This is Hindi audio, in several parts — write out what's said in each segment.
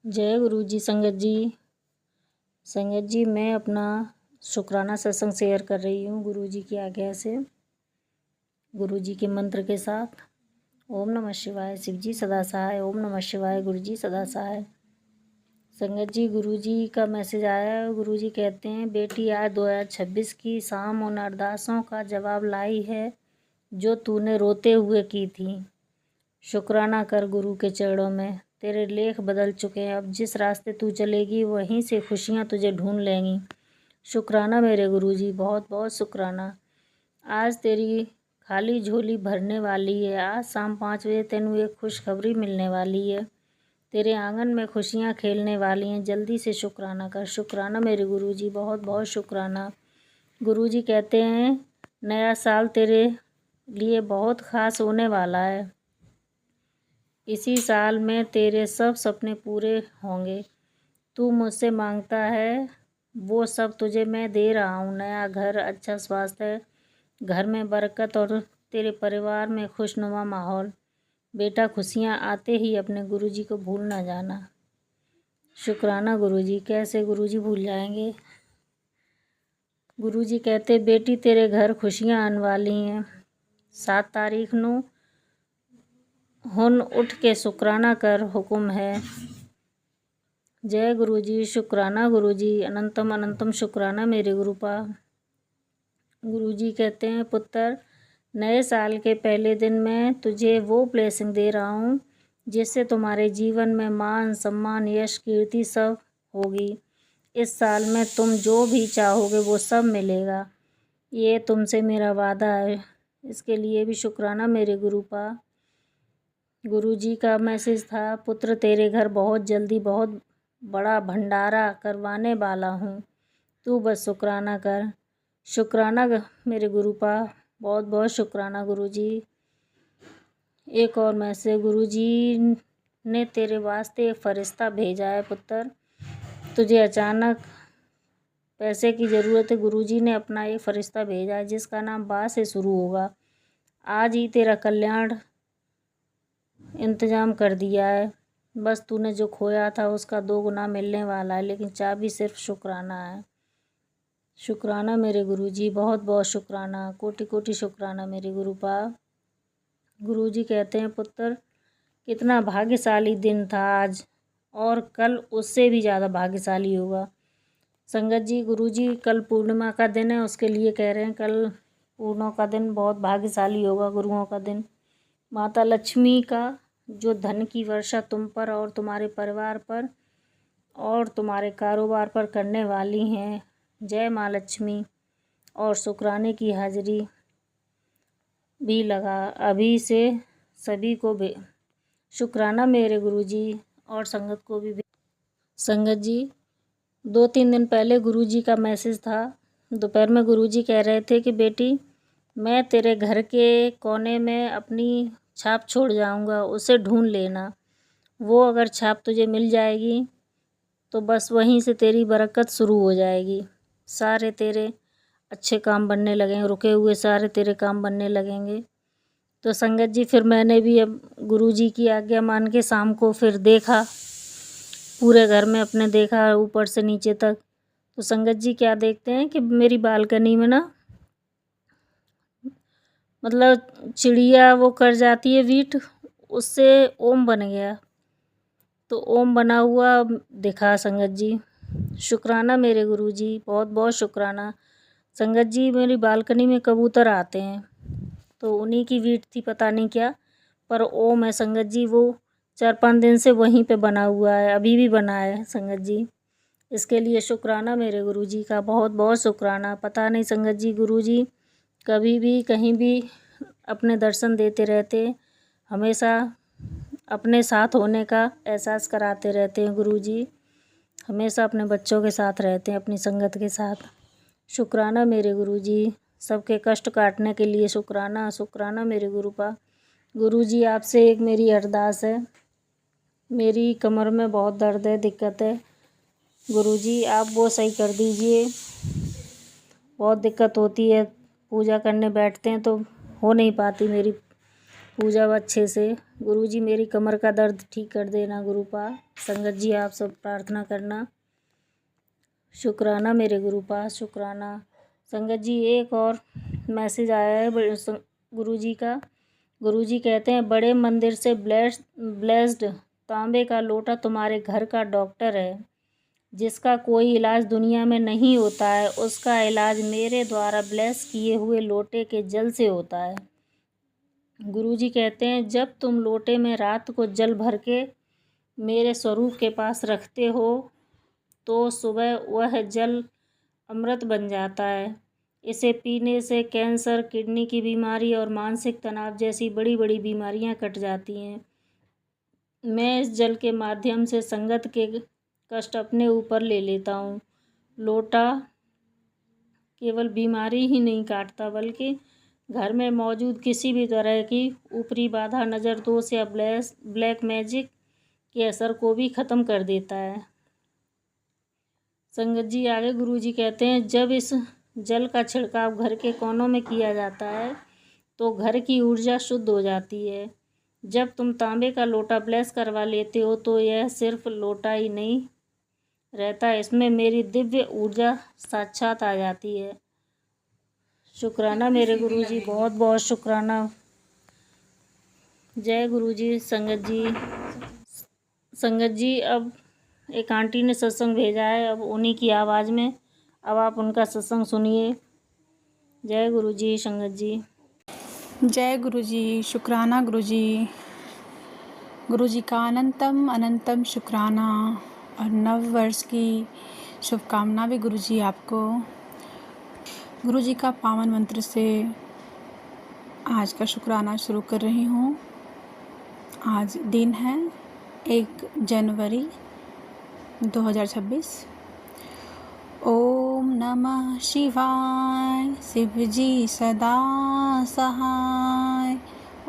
जय गुरु जी। संगत जी मैं अपना शुक्राना सत्संग शेयर कर रही हूँ गुरु जी की आज्ञा से, गुरु जी के मंत्र के साथ। ओम नमः शिवाय। शिव जी सदा सहाय। ओम नमः शिवाय। गुरु जी सदा सहाय। संगत जी गुरु जी का मैसेज आया। गुरु जी कहते हैं, बेटी आज 2026 की शाम उन अरदासों का जवाब लाई है जो तूने रोते हुए की थी। शुक्राना कर गुरु के चरणों में। तेरे लेख बदल चुके हैं। अब जिस रास्ते तू चलेगी वहीं से खुशियाँ तुझे ढूंढ लेंगी। शुक्राना मेरे गुरुजी, बहुत बहुत शुक्राना। आज तेरी खाली झोली भरने वाली है। आज शाम 5 बजे तेनू एक खुशखबरी मिलने वाली है। तेरे आंगन में खुशियाँ खेलने वाली हैं। जल्दी से शुक्राना कर। शुक्राना मेरे गुरुजी, बहुत बहुत शुक्राना। गुरुजी कहते हैं, नया साल तेरे लिए बहुत ख़ास होने वाला है। इसी साल में तेरे सब सपने पूरे होंगे। तू मुझसे मांगता है वो सब तुझे मैं दे रहा हूँ। नया घर, अच्छा स्वास्थ्य, घर में बरकत और तेरे परिवार में खुशनुमा माहौल। बेटा खुशियाँ आते ही अपने गुरुजी को भूल ना जाना। शुक्राना गुरुजी। कैसे गुरुजी भूल जाएंगे। गुरुजी कहते, बेटी तेरे घर खुशियाँ आने वाली हैं। 7 तारीख नू हुन उठ के शुक्राना कर, हुक्म है। जय गुरुजी। शुक्राना गुरुजी। अनंतम अनंतम शुक्राना मेरे गुरुपा। गुरुजी कहते हैं, पुत्र नए साल के पहले दिन मैं तुझे वो ब्लेसिंग दे रहा हूँ जिससे तुम्हारे जीवन में मान सम्मान यश कीर्ति सब होगी। इस साल में तुम जो भी चाहोगे वो सब मिलेगा। ये तुमसे मेरा वादा है। इसके लिए भी शुक्राना मेरे गुरुपा। गुरुजी का मैसेज था, पुत्र तेरे घर बहुत जल्दी बहुत बड़ा भंडारा करवाने वाला हूँ। तू बस शुक्राना कर। शुक्राना मेरे गुरुपा, बहुत बहुत शुक्राना गुरुजी। एक और मैसेज, गुरुजी ने तेरे वास्ते एक फरिश्ता भेजा है पुत्र। तुझे अचानक पैसे की ज़रूरत है। गुरुजी ने अपना एक फरिश्ता भेजा है जिसका नाम बा से शुरू होगा। आज ही तेरा कल्याण इंतज़ाम कर दिया है। बस तूने जो खोया था उसका 2 गुना मिलने वाला है, लेकिन चाबी सिर्फ शुक्राना है। शुक्राना मेरे गुरुजी, बहुत बहुत शुक्राना। कोटि कोटि शुक्राना मेरे गुरुपा। गुरुजी कहते हैं, पुत्र कितना भाग्यशाली दिन था आज, और कल उससे भी ज़्यादा भाग्यशाली होगा। संगत जी गुरुजी कल पूर्णिमा का दिन है, उसके लिए कह रहे हैं कल पूर्णिमा का दिन बहुत भाग्यशाली होगा, गुरुओं का दिन। माता लक्ष्मी का जो धन की वर्षा तुम पर और तुम्हारे परिवार पर और तुम्हारे कारोबार पर करने वाली हैं। जय माँ लक्ष्मी। और शुक्राने की हाजिरी भी लगा अभी से सभी को भी। शुक्राना मेरे गुरुजी और संगत को भी। संगत जी 2-3 दिन पहले गुरुजी का मैसेज था। दोपहर में गुरुजी कह रहे थे कि बेटी मैं तेरे घर के कोने में अपनी छाप छोड़ जाऊंगा, उसे ढूंढ लेना। वो अगर छाप तुझे मिल जाएगी तो बस वहीं से तेरी बरकत शुरू हो जाएगी। सारे तेरे अच्छे काम बनने लगेंगे, रुके हुए सारे तेरे काम बनने लगेंगे। तो संगत जी फिर मैंने भी अब गुरुजी की आज्ञा मान के शाम को फिर देखा, पूरे घर में अपने देखा ऊपर से नीचे तक। तो संगत जी क्या देखते हैं कि मेरी बालकनी में ना मतलब चिड़िया वो कर जाती है वीट, उससे ओम बन गया। तो ओम बना हुआ दिखा संगत जी। शुक्राना मेरे गुरुजी, बहुत बहुत शुक्राना। संगत जी मेरी बालकनी में कबूतर आते हैं, तो उन्हीं की वीट थी, पता नहीं क्या, पर ओम है संगत जी। वो 4-5 दिन से वहीं पे बना हुआ है, अभी भी बना है संगत जी। इसके लिए शुक्राना मेरे गुरुजी का, बहुत बहुत शुक्राना। पता नहीं संगत जी गुरुजी कभी भी कहीं भी अपने दर्शन देते रहते, हमेशा अपने साथ होने का एहसास कराते रहते हैं गुरुजी। हमेशा अपने बच्चों के साथ रहते हैं, अपनी संगत के साथ। शुक्राना मेरे गुरुजी, सबके कष्ट काटने के लिए शुक्राना। शुक्राना मेरे गुरुपा। गुरुजी आपसे एक मेरी अरदास है। मेरी कमर में बहुत दर्द है, दिक्कत है। गुरुजी आप वो सही कर दीजिए। बहुत दिक्कत होती है, पूजा करने बैठते हैं तो हो नहीं पाती मेरी पूजा अच्छे से। गुरुजी मेरी कमर का दर्द ठीक कर देना गुरुपा। संगत जी आप सब प्रार्थना करना। शुक्राना मेरे गुरुपा, शुक्राना। संगत जी एक और मैसेज आया है गुरुजी का। गुरुजी कहते हैं बड़े मंदिर से ब्लेस्ड तांबे का लोटा तुम्हारे घर का डॉक्टर है। जिसका कोई इलाज दुनिया में नहीं होता है उसका इलाज मेरे द्वारा ब्लेस किए हुए लोटे के जल से होता है। गुरुजी कहते हैं जब तुम लोटे में रात को जल भर के मेरे स्वरूप के पास रखते हो तो सुबह वह जल अमृत बन जाता है। इसे पीने से कैंसर, किडनी की बीमारी और मानसिक तनाव जैसी बड़ी बड़ी बीमारियां कट जाती हैं। मैं इस जल के माध्यम से संगत के कष्ट अपने ऊपर ले लेता हूँ। लोटा केवल बीमारी ही नहीं काटता बल्कि घर में मौजूद किसी भी तरह की ऊपरी बाधा, नज़र दोष या ब्लैक मैजिक के असर को भी ख़त्म कर देता है। संगत जी आगे गुरुजी कहते हैं जब इस जल का छिड़काव घर के कोनों में किया जाता है तो घर की ऊर्जा शुद्ध हो जाती है। जब तुम तांबे का लोटा ब्लेस करवा लेते हो तो यह सिर्फ लोटा ही नहीं रहता, इसमें मेरी दिव्य ऊर्जा साक्षात आ जाती है। शुक्राना मेरे गुरुजी, बहुत बहुत शुक्राना। जय गुरुजी। संगत जी अब एक आंटी ने सत्संग भेजा है, अब उन्हीं की आवाज़ में अब आप उनका सत्संग सुनिए। जय गुरुजी। संगत जी जय गुरुजी, शुक्राना गुरुजी। गुरुजी का अनंतम अनंतम शुक्राना और नव वर्ष की शुभकामना भी गुरुजी आपको। गुरुजी का पावन मंत्र से आज का शुक्राना शुरू कर रही हूँ। आज दिन है 1 जनवरी 2026। ओम नमः शिवाय, शिव जी सदा सहाय।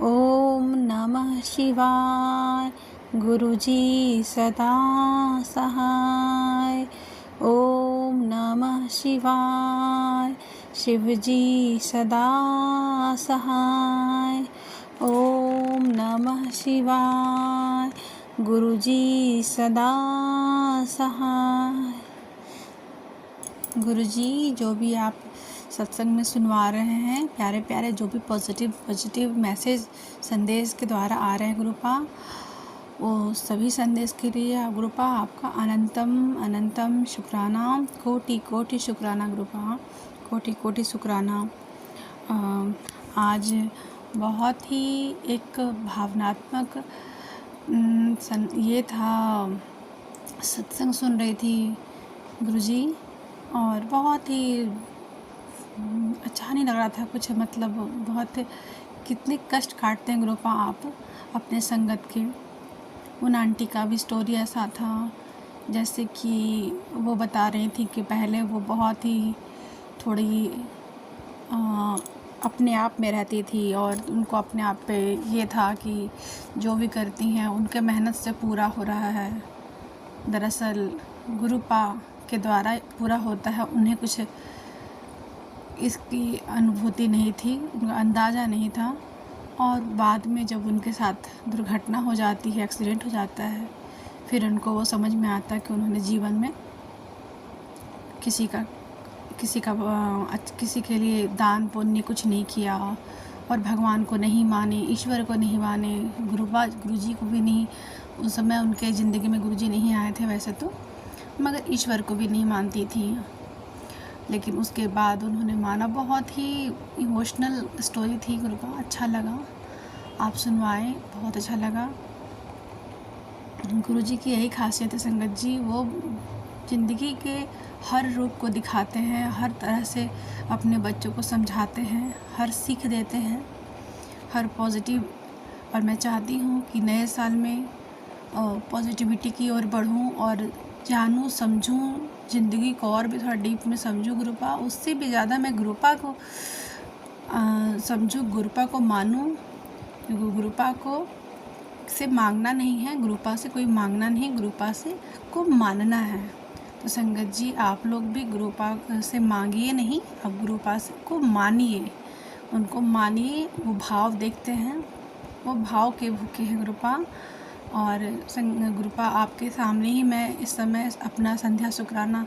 ओम नमः शिवाय, गुरु जी सदा सहाय। ओम नमः शिवाय, शिव जी सदा सहाय। ओम नमः शिवाय, गुरु जी सदा सहाय। गुरुजी जो भी आप सत्संग में सुनवा रहे हैं, प्यारे प्यारे जो भी पॉजिटिव मैसेज संदेश के द्वारा आ रहे हैं गुरुपा, वो सभी संदेश के लिए गुरुपा आपका अनंतम अनंतम शुक्राना। कोटि कोटि शुक्राना गुरुपा, कोटि कोटि शुक्राना। आज बहुत ही एक भावनात्मक ये था, सत्संग सुन रही थी गुरुजी और बहुत ही अच्छा नहीं लग रहा था कुछ, मतलब बहुत कितने कष्ट काटते हैं गुरुपा आप अपने संगत के। उन आंटी का भी स्टोरी ऐसा था जैसे कि वो बता रही थी कि पहले वो बहुत ही थोड़ी अपने आप में रहती थी और उनको अपने आप पे ये था कि जो भी करती हैं उनके मेहनत से पूरा हो रहा है। दरअसल गुरुपा के द्वारा पूरा होता है, उन्हें कुछ इसकी अनुभूति नहीं थी, उनका अंदाज़ा नहीं था। और बाद में जब उनके साथ दुर्घटना हो जाती है, एक्सीडेंट हो जाता है, फिर उनको वो समझ में आता है कि उन्होंने जीवन में किसी के लिए दान पुण्य कुछ नहीं किया और भगवान को नहीं माने, ईश्वर को नहीं माने, गुरुजी को भी नहीं। उस समय उनके ज़िंदगी में गुरुजी नहीं आए थे वैसे तो, मगर ईश्वर को भी नहीं मानती थी। लेकिन उसके बाद उन्होंने माना। बहुत ही इमोशनल स्टोरी थी गुरुपा, अच्छा लगा आप सुनवाएं, बहुत अच्छा लगा। गुरुजी की यही खासियत है संगत जी, वो ज़िंदगी के हर रूप को दिखाते हैं, हर तरह से अपने बच्चों को समझाते हैं, हर सीख देते हैं, हर पॉजिटिव। और मैं चाहती हूँ कि नए साल में पॉजिटिविटी की ओर बढ़ूँ और जानूँ समझूँ, ज़िंदगी को और भी थोड़ा डीप में समझूँ गुरुपा। उससे भी ज़्यादा मैं गुरुपा को समझूँ, गुरुपा को मानूँ। गुरुपा को से मांगना नहीं है, गुरुपा से कोई मांगना नहीं, गुरुपा से को मानना है। तो संगत जी आप लोग भी गुरुपा से मांगिए नहीं, अब गुरुपा से को मानिए, उनको मानिए। वो भाव देखते हैं वो भाव के भूखे हैं गुरुपा। और गुरुपा आपके सामने ही मैं इस समय अपना संध्या शुक्राना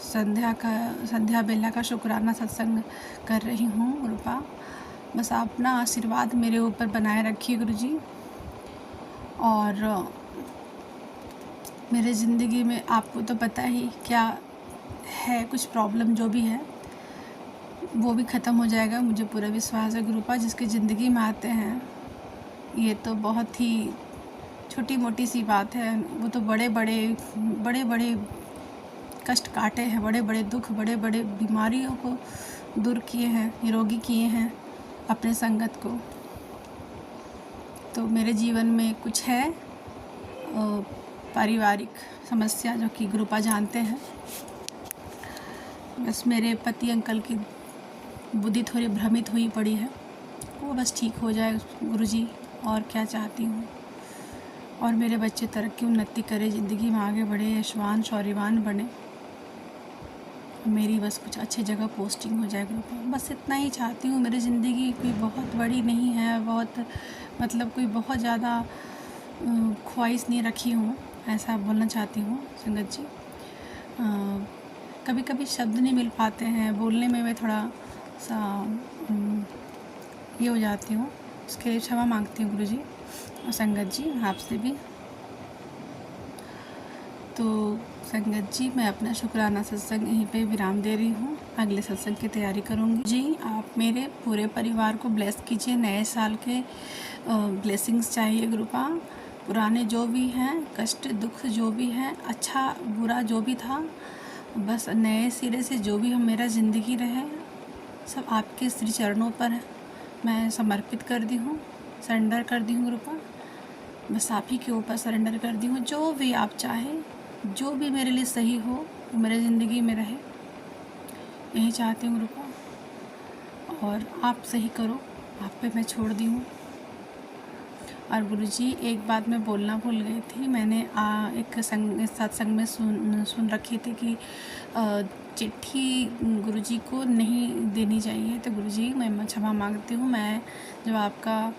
संध्या बेला का शुक्राना सत्संग कर रही हूँ गुरुपा। बस आप अपना आशीर्वाद मेरे ऊपर बनाए रखिए गुरुजी। और मेरे ज़िंदगी में आपको तो पता ही क्या है, कुछ प्रॉब्लम जो भी है वो भी ख़त्म हो जाएगा, मुझे पूरा विश्वास है गुरुपा। जिसकी ज़िंदगी में आते हैं ये तो बहुत ही छोटी मोटी सी बात है, वो तो बड़े बड़े कष्ट काटे हैं, बड़े बड़े दुख, बड़े बड़े बीमारियों को दूर किए हैं, निरोगी किए हैं अपने संगत को। तो मेरे जीवन में कुछ है पारिवारिक समस्या जो कि गुरुपा जानते हैं। बस मेरे पति अंकल की बुद्धि थोड़ी भ्रमित हुई पड़ी है, वो बस ठीक हो जाए गुरुजी, और क्या चाहती हूँ। और मेरे बच्चे तरक्की उन्नति करे, ज़िंदगी में आगे बढ़े, यशवान शौर्यवान बने, मेरी बस कुछ अच्छी जगह पोस्टिंग हो जाए गुरुपा। बस इतना ही चाहती हूँ। मेरी ज़िंदगी कोई बहुत बड़ी नहीं है, बहुत मतलब कोई बहुत ज़्यादा ख्वाहिश नहीं रखी हूँ, ऐसा बोलना चाहती हूँ संगत जी। कभी कभी शब्द नहीं मिल पाते हैं, बोलने में मैं थोड़ा सा ये हो जाती हूँ, उसके लिए क्षमा मांगती हूँ गुरुजी और संगत जी आपसे भी। तो संगत जी मैं अपना शुक्राना सत्संग यहीं पे विराम दे रही हूँ, अगले सत्संग की तैयारी करूँगी। जी आप मेरे पूरे परिवार को ब्लेस कीजिए, नए साल के ब्लेसिंग्स चाहिए गुरुपा। पुराने जो भी हैं कष्ट दुख जो भी हैं, अच्छा बुरा जो भी था, बस नए सिरे से जो भी हम मेरा ज़िंदगी रहे सब आपके श्री चरणों पर मैं समर्पित कर दी हूँ, सरेंडर कर दी हूँ गुरुपा। बस आप ही के ऊपर सरेंडर कर दी हूँ। जो भी आप चाहें, जो भी मेरे लिए सही हो वो मेरे ज़िंदगी में रहे, यही चाहती हूँ गुरुपा। और आप सही करो, आप पे मैं छोड़ दी हूँ। और गुरुजी एक बात मैं बोलना भूल गई थी, मैंने एक सत्संग में सुन रखी थी कि चिट्ठी गुरुजी को नहीं देनी चाहिए। तो गुरुजी मैं क्षमा मांगती हूँ। मैं जब आपका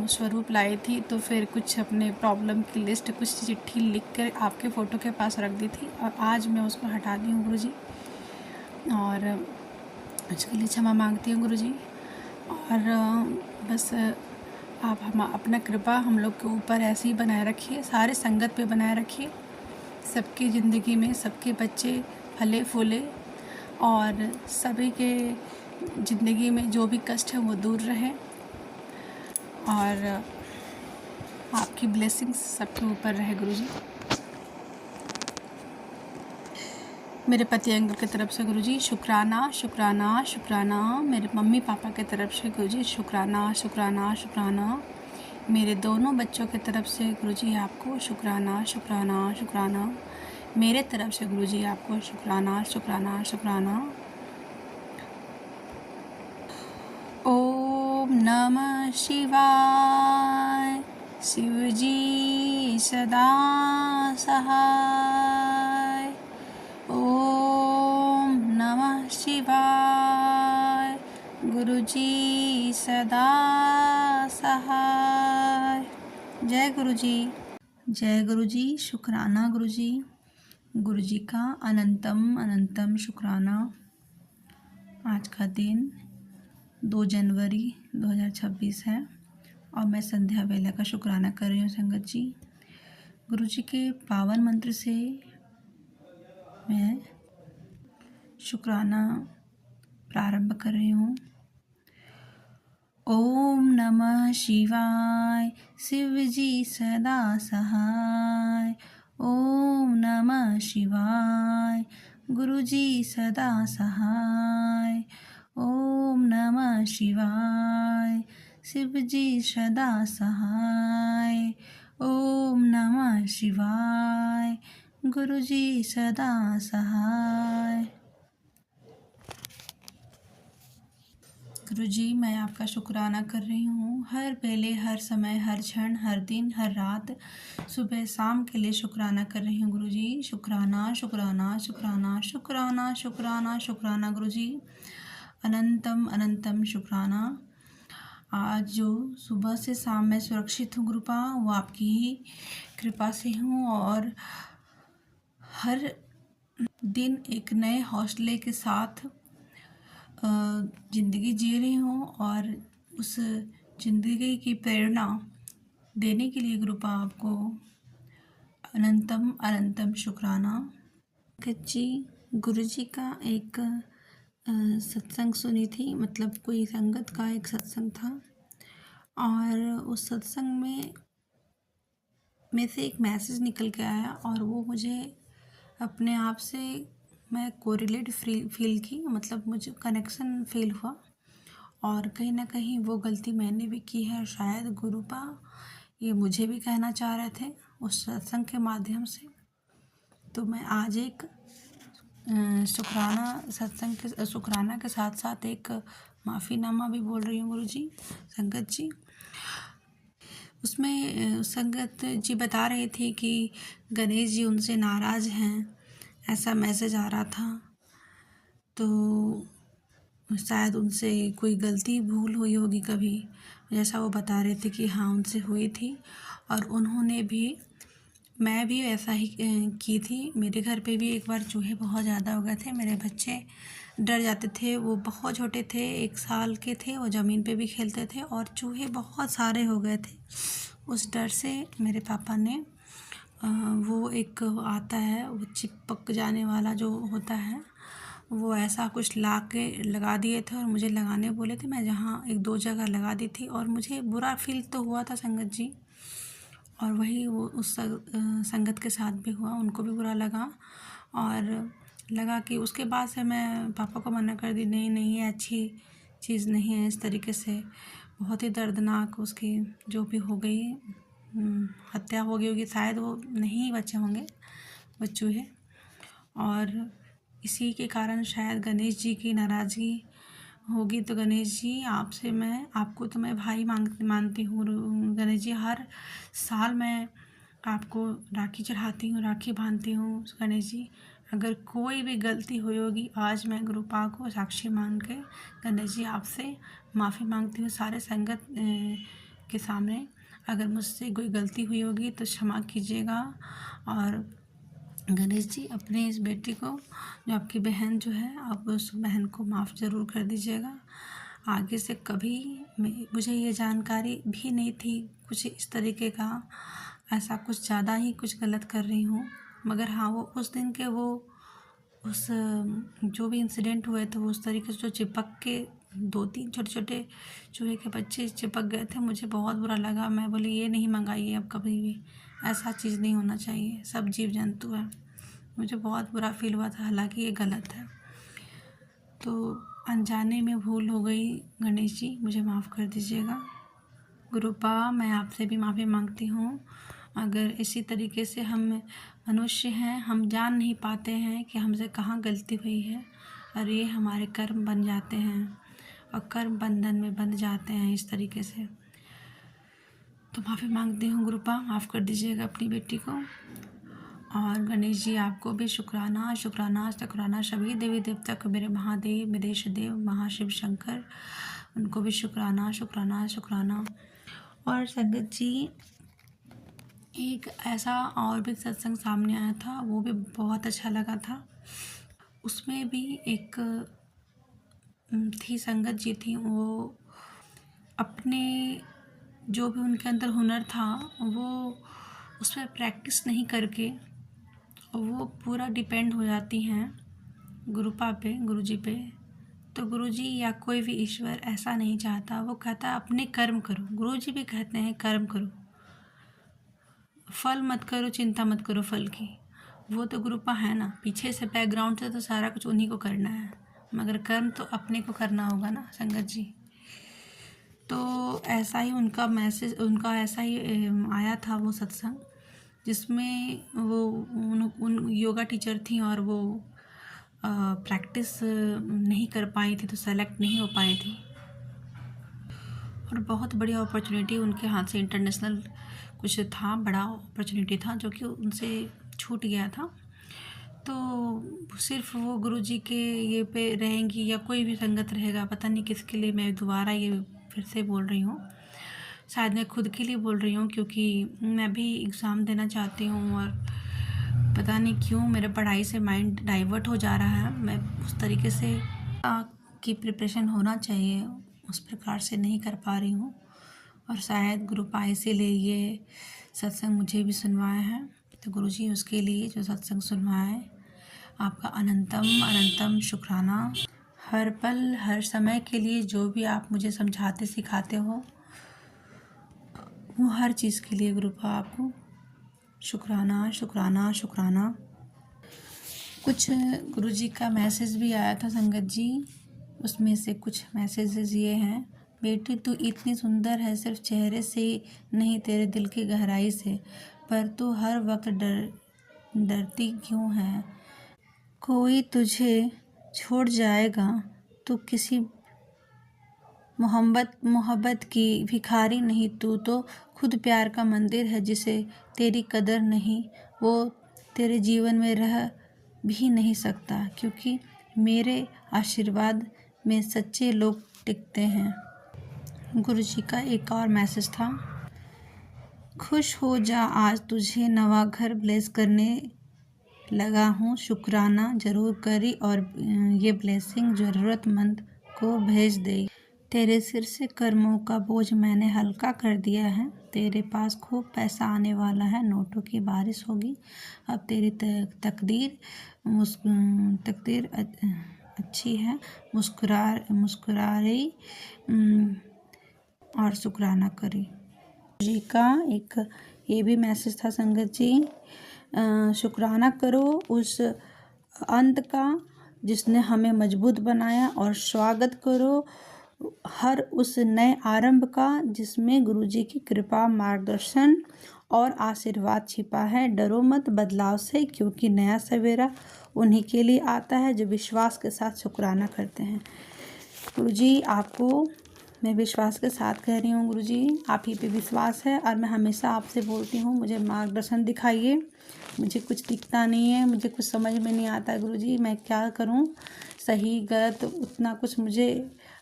स्वरूप लाई थी तो फिर कुछ अपने प्रॉब्लम की लिस्ट कुछ चिट्ठी लिख कर आपके फ़ोटो के पास रख दी थी, और आज मैं उसको हटा दी हूँ गुरुजी, और उसके लिए क्षमा मांगती हूँ गुरुजी। और बस आप हम अपना कृपा हम लोग के ऊपर ऐसे ही बनाए रखिए, सारे संगत पे बनाए रखिए, सबकी ज़िंदगी में सबके बच्चे फले फूले, और सभी के ज़िंदगी में जो भी कष्ट है वो दूर रहे, और आपकी ब्लेसिंग्स सबके ऊपर रहे गुरुजी। मेरे पति अंकल की तरफ से गुरुजी शुक्राना शुक्राना शुक्राना। मेरे मम्मी पापा की तरफ से गुरुजी शुक्राना शुक्राना शुक्राना। मेरे दोनों बच्चों की तरफ से गुरुजी आपको शुक्राना शुक्राना शुक्राना। मेरे तरफ से गुरुजी आपको शुक्राना शुक्राना शुक्राना। ओम नमः शिवाय। शिवजी सदा सहाय। ओम नमः शिवाय। गुरुजी सदा सहाय। जय गुरुजी। जय गुरुजी। शुक्राना गुरुजी। गुरुजी का अनंतम अनंतम शुक्राना। आज का दिन 2 जनवरी 2026 है और मैं संध्या बेला का शुक्राना कर रही हूँ संगत जी। गुरुजी के पावन मंत्र से मैं शुक्राना प्रारंभ कर रही हूँ। ओम नमः शिवाय। शिवजी सदा सहाय। ओम नमः शिवाय। गुरुजी सदा सहाय। ओम नमः शिवाय। शिवजी सदा सहाय। ओम नमः शिवाय। गुरुजी सदा सहाय। गुरुजी मैं आपका शुक्राना कर रही हूँ, हर पहले हर समय हर क्षण हर दिन हर रात सुबह शाम के लिए शुक्राना कर रही हूँ गुरुजी। शुक्राना शुक्राना शुक्राना शुक्राना शुक्राना शुक्राना गुरुजी। अनंतम अनंतम शुक्राना। आज जो सुबह से शाम मैं सुरक्षित हूँ गुरुपा, वो आपकी ही कृपा से हूँ और हर दिन एक नए हौसले के साथ ज़िंदगी जी रही हूँ और उस ज़िंदगी की प्रेरणा देने के लिए गुरुपा आपको अनंतम अनंतम शुक्राना। जी, गुरुजी का एक सत्संग सुनी थी, मतलब कोई संगत का एक सत्संग था और उस सत्संग में से एक मैसेज निकल के आया और वो मुझे अपने आप से मैं कोरिलेट फील की, मतलब मुझे कनेक्शन फील हुआ और कहीं ना कहीं वो गलती मैंने भी की है। शायद गुरुपा ये मुझे भी कहना चाह रहे थे उस सत्संग के माध्यम से। तो मैं आज एक शुक्राना के साथ साथ एक माफ़ीनामा भी बोल रही हूँ गुरुजी, संगत जी। उसमें संगत जी बता रहे थे कि गणेश जी उनसे नाराज़ हैं, ऐसा मैसेज आ रहा था। तो शायद उनसे कोई गलती भूल हुई होगी कभी, जैसा वो बता रहे थे कि हाँ उनसे हुई थी और उन्होंने भी, मैं भी ऐसा ही की थी। मेरे घर पे भी एक बार चूहे बहुत ज़्यादा हो गए थे, मेरे बच्चे डर जाते थे। वो बहुत छोटे थे, 1 साल के थे, वो ज़मीन पे भी खेलते थे और चूहे बहुत सारे हो गए थे। उस डर से मेरे पापा ने वो एक आता है, वो चिपक जाने वाला जो होता है, वो ऐसा कुछ ला के लगा दिए थे और मुझे लगाने बोले थे। मैं जहाँ 1-2 जगह लगा दी थी और मुझे बुरा फील तो हुआ था संगत जी, और वही वो उस संगत के साथ भी हुआ, उनको भी बुरा लगा और लगा कि उसके बाद से मैं पापा को मना कर दी, नहीं नहीं ये अच्छी चीज़ नहीं है। इस तरीके से बहुत ही दर्दनाक उसकी जो भी हो गई, हत्या हो गई होगी, शायद वो नहीं बचे होंगे वो चूहे। और इसी के कारण शायद गणेश जी की नाराज़गी होगी। तो गणेश जी आपसे मैं, आपको तो मैं भाई मानती हूँ गणेश जी। हर साल मैं आपको राखी चढ़ाती हूँ, राखी बांधती हूँ गणेश जी। अगर कोई भी गलती हुई होगी, आज मैं गुरुपा को साक्षी मान के गणेश जी आपसे माफ़ी मांगती हूँ सारे संगत के सामने। अगर मुझसे कोई गलती हुई होगी तो क्षमा कीजिएगा। और गणेश जी अपने इस बेटी को, जो आपकी बहन जो है, आप उस बहन को माफ़ ज़रूर कर दीजिएगा। आगे से कभी मुझे ये जानकारी भी नहीं थी कुछ इस तरीके का, ऐसा कुछ ज़्यादा ही कुछ गलत कर रही हूँ। मगर हाँ, वो उस दिन के वो उस जो भी इंसिडेंट हुए थे, वो उस तरीके से जो चिपक के 2-3 छोटे छोटे चूहे के बच्चे चिपक गए थे, मुझे बहुत बुरा लगा। मैं बोली ये नहीं मंगाइए अब कभी भी, ऐसा चीज़ नहीं होना चाहिए, सब जीव जंतु है। मुझे बहुत बुरा फील हुआ था, हालांकि ये गलत है। तो अनजाने में भूल हो गई गणेश जी, मुझे माफ़ कर दीजिएगा। गुरुपा मैं आपसे भी माफ़ी मांगती हूँ। अगर इसी तरीके से हम मनुष्य हैं, हम जान नहीं पाते हैं कि हमसे कहाँ गलती हुई है और ये हमारे कर्म बन जाते हैं और कर्म बंधन में बंध जाते हैं इस तरीके से। तो माफ़ी मांगती हूँ गुरुपा, माफ़ कर दीजिएगा अपनी बेटी को। और गणेश जी आपको भी शुक्राना शुक्राना शुक्राना। सभी देवी देवता को, मेरे महादेव, विदेश देव, महाशिव शंकर, उनको भी शुक्राना शुक्राना शुक्राना। और संगत जी एक ऐसा और भी सत्संग सामने आया था, वो भी बहुत अच्छा लगा था। उसमें भी एक थी संगत जी थी, वो अपने जो भी उनके अंदर हुनर था वो उस पर प्रैक्टिस नहीं करके वो पूरा डिपेंड हो जाती हैं गुरुपा पे, गुरुजी पे। तो गुरुजी या कोई भी ईश्वर ऐसा नहीं चाहता, वो कहता अपने कर्म करो। गुरुजी भी कहते हैं कर्म करो, फल मत करो, चिंता मत करो फल की। वो तो गुरुपा है ना, पीछे से बैकग्राउंड से तो सारा कुछ उन्हीं को करना है, मगर कर्म तो अपने को करना होगा ना संगत जी। तो ऐसा ही उनका मैसेज, उनका ऐसा ही आया था वो सत्संग, जिसमें वो उन योगा टीचर थी और वो प्रैक्टिस नहीं कर पाई थी, तो सेलेक्ट नहीं हो पाई थी। और बहुत बढ़िया अपॉर्चुनिटी उनके हाथ से, इंटरनेशनल कुछ था, बड़ा अपॉर्चुनिटी था जो कि उनसे छूट गया था। तो सिर्फ वो गुरुजी के ये पे रहेंगी या कोई भी संगत रहेगा, पता नहीं किसके लिए मैं दोबारा ये फिर से बोल रही हूँ। शायद मैं खुद के लिए बोल रही हूँ क्योंकि मैं भी एग्ज़ाम देना चाहती हूँ और पता नहीं क्यों मेरे पढ़ाई से माइंड डाइवर्ट हो जा रहा है। मैं उस तरीके से की प्रिपरेशन होना चाहिए उस प्रकार से नहीं कर पा रही हूँ और शायद गुरु पाए इसीलिए ये सत्संग मुझे भी सुनवाया है। तो गुरुजी उसके लिए जो सत्संग सुनवाया है आपका अनंतम अनंतम शुक्राना। हर पल हर समय के लिए जो भी आप मुझे समझाते सिखाते हो वो हर चीज़ के लिए गुरुपा आपको शुक्राना शुक्राना शुक्राना। कुछ गुरुजी का मैसेज भी आया था संगत जी, उसमें से कुछ मैसेजेस ये हैं। बेटी तू इतनी सुंदर है सिर्फ चेहरे से नहीं तेरे दिल की गहराई से, पर तू हर वक्त डरती क्यों है? कोई तुझे छोड़ जाएगा तो किसी मोहब्बत की भिखारी नहीं, तू तो खुद प्यार का मंदिर है। जिसे तेरी कदर नहीं वो तेरे जीवन में रह भी नहीं सकता, क्योंकि मेरे आशीर्वाद में सच्चे लोग टिकते हैं। गुरुजी का एक और मैसेज था, खुश हो जा आज तुझे नवा घर ब्लेस करने लगा हूँ, शुक्राना जरूर करी और ये ब्लेसिंग ज़रूरतमंद को भेज दे। तेरे सिर से कर्मों का बोझ मैंने हल्का कर दिया है। तेरे पास खूब पैसा आने वाला है, नोटों की बारिश होगी। अब तेरी तकदीर अच्छी है। मुस्कुरा रही और शुक्राना करी। जी का एक ये भी मैसेज था संगत जी, शुक्राना करो उस अंत का जिसने हमें मजबूत बनाया और स्वागत करो हर उस नए आरंभ का जिसमें गुरुजी की कृपा मार्गदर्शन और आशीर्वाद छिपा है। डरो मत बदलाव से, क्योंकि नया सवेरा उन्हीं के लिए आता है जो विश्वास के साथ शुक्राना करते हैं। गुरुजी आपको मैं विश्वास के साथ कह रही हूँ, गुरुजी आप ही पे विश्वास है और मैं हमेशा आपसे बोलती हूँ मुझे मार्गदर्शन दिखाइए। मुझे कुछ दिखता नहीं है, मुझे कुछ समझ में नहीं आता है गुरुजी, मैं क्या करूँ, सही गलत उतना कुछ मुझे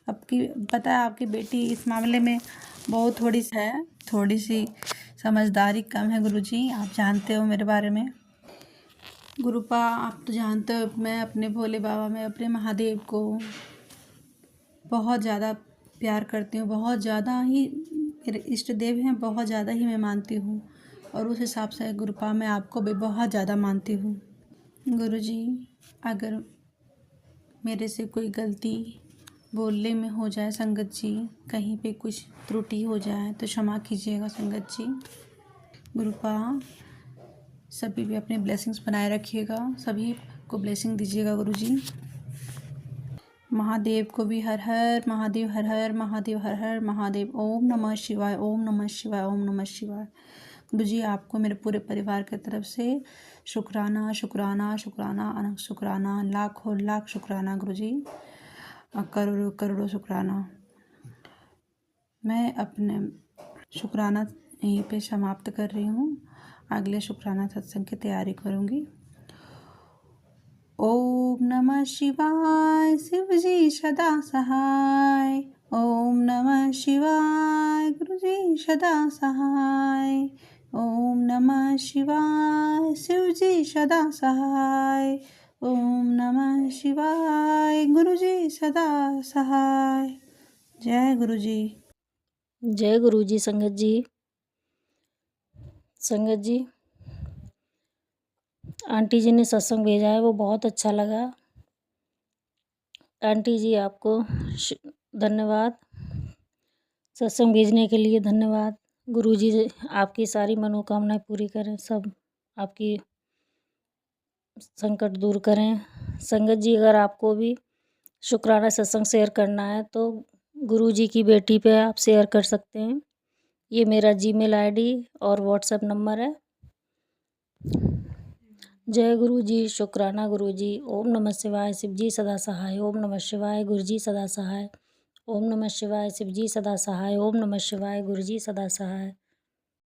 आपकी पता है। आपकी बेटी इस मामले में बहुत थोड़ी सी समझदारी कम है गुरुजी, आप जानते हो मेरे बारे में। गुरुपा आप तो जानते हो मैं अपने भोले बाबा में अपने महादेव को बहुत ज़्यादा प्यार करती हूँ, बहुत ज़्यादा ही मेरे इष्ट देव हैं, बहुत ज़्यादा ही मैं मानती हूँ और उस हिसाब से गुरुपा मैं आपको भी बहुत ज़्यादा मानती हूँ। गुरुजी अगर मेरे से कोई गलती बोलने में हो जाए संगत जी, कहीं पे कुछ त्रुटि हो जाए तो क्षमा कीजिएगा संगत जी। गुरुपा सभी भी अपने ब्लेसिंग्स बनाए रखिएगा, सभी को ब्लेसिंग दीजिएगा गुरुजी। महादेव को भी हर हर महादेव, हर हर महादेव, हर हर महादेव। ओम नमः शिवाय, ओम नमः शिवाय, ओम नमः शिवाय। गुरुजी आपको मेरे पूरे परिवार की तरफ से शुक्राना शुक्राना शुक्राना अनंत शुक्राना, लाखों लाख शुक्राना गुरुजी, करोड़ों करोड़ों शुक्राना। मैं अपने शुक्राना यहीं पे समाप्त कर रही हूँ, अगले शुक्राना सत्संग की तैयारी करूँगी। ओम नमः शिवाय, शिव जी सदा सहाय। ओम नमः शिवाय, गुरु जी सदा सहाय। ओम नमः शिवाय, शिव जी सदा सहाय। ओम नमः शिवाय, गुरु जी सदा सहाय। जय गुरु जी। जय गुरु जी। संगत जी आंटी जी ने सत्संग भेजा है वो बहुत अच्छा लगा। आंटी जी आपको धन्यवाद, सत्संग भेजने के लिए धन्यवाद। गुरु जी आपकी सारी मनोकामनाएं पूरी करें, सब आपकी संकट दूर करें। संगत जी अगर आपको भी शुक्राना सत्संग शेयर करना है तो गुरु जी की बेटी पे आप शेयर कर सकते हैं। ये मेरा जीमेल आईडी और व्हाट्सएप नंबर है। जय गुरु जी, शुक्राना गुरु जी। ओम नमः शिवाय, शिव जी सदा सहाय। ओम नमः शिवाय, गुरु जी सदा सहाय। ओम नमः शिवाय, शिव जी सदा सहाय। ओम नमः शिवाय, गुरु जी सदा सहाय।